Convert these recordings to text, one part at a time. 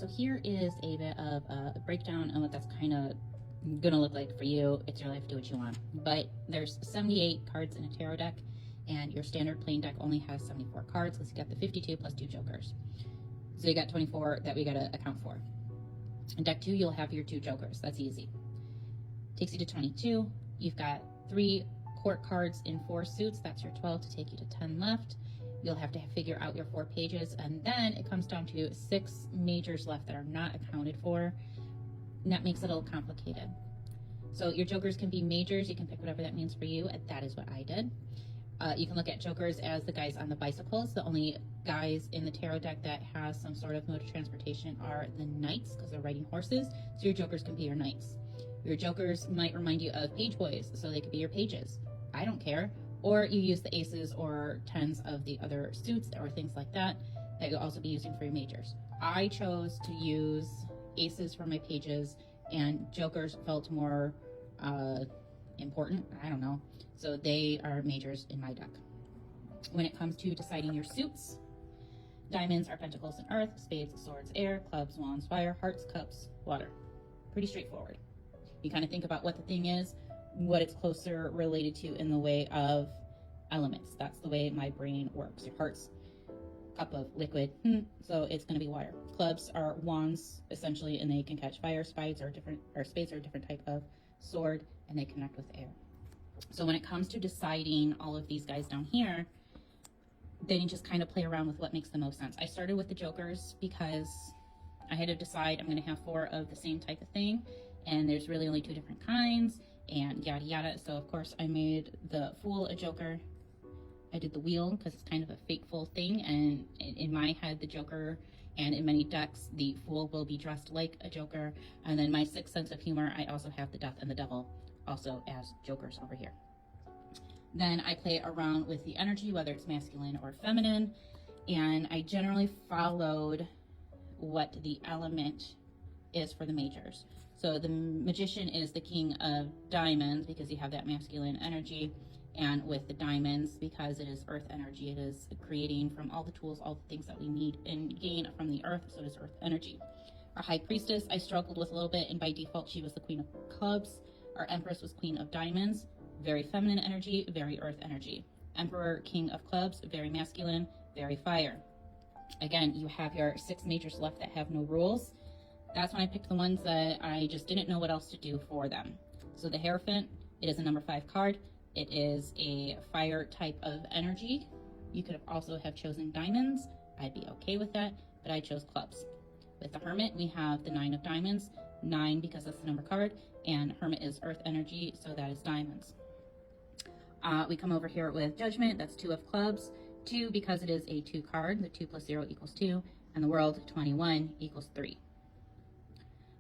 So here is a bit of a breakdown on what that's kind of gonna look like for you. It's your life, do what you want. But there's 78 cards in a tarot deck, and your standard plain deck only has 74 cards because you got the 52 plus 2 jokers. So you got 24 that we gotta account for. In deck 2, you'll have your 2 jokers. That's easy. Takes you to 22. You've got 3 court cards in 4 suits. That's your 12 to take you to 10 left. You'll have to figure out your 4 pages, and then it comes down to 6 majors left that are not accounted for. And that makes it a little complicated. So your jokers can be majors. You can pick whatever that means for you, and that is what I did. You can look at jokers as the guys on the bicycles. The only guys in the tarot deck that has some sort of mode of transportation are the knights, because they're riding horses. So your jokers can be your knights. Your jokers might remind you of page boys, so they could be your pages. I don't care. Or you use the aces or tens of the other suits or things like that that you'll also be using for your majors. I chose to use aces for my pages, and jokers felt more important. I don't know. So they are majors in my deck. When it comes to deciding your suits, diamonds are pentacles and earth, spades, swords, air, clubs, wands, fire, hearts, cups, water. Pretty straightforward. You kind of think about what the thing is, what it's closer related to in the way of elements. That's the way my brain works. Your heart's cup of liquid, so it's going to be water. Clubs are wands essentially, and they can catch fire. Spades are a different type of sword, and they connect with air. So when it comes to deciding all of these guys down here, then you just kind of play around with what makes the most sense. I started with the jokers because I had to decide I'm going to have 4 of the same type of thing, and there's really only 2 different kinds, and yada yada. So of course I made the Fool a joker. I did the Wheel because it's kind of a fateful thing, and in my head the Joker, and in many decks the Fool will be dressed like a Joker. And then my 6th sense of humor, I also have the Death and the Devil also as jokers over here. Then I play around with the energy, whether it's masculine or feminine, and I generally followed what the element is for the majors. So the Magician is the king of diamonds because you have that masculine energy, and with the diamonds, because it is earth energy, it is creating from all the tools, all the things that we need and gain from the earth, so it is earth energy. Our High Priestess, I struggled with a little bit, and by default she was the Queen of Clubs. Our Empress was Queen of Diamonds, very feminine energy, very earth energy. Emperor, King of Clubs, very masculine, very fire. Again, you have your 6 majors left that have no rules. That's when I picked the ones that I just didn't know what else to do for them. So the Hierophant, it is a number 5 card. It is a fire type of energy. You could also have chosen diamonds. I'd be okay with that, but I chose clubs. With the Hermit, we have the 9 of diamonds, 9 because that's the number card, and Hermit is earth energy, so that is diamonds. We come over here with Judgment, that's 2 of clubs, 2 because it is a 2 card, the 2 plus 0 equals 2, and the World, 21 equals 3.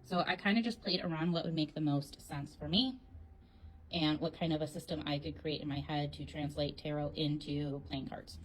So I kind of just played around what would make the most sense for me, and what kind of a system I could create in my head to translate tarot into playing cards.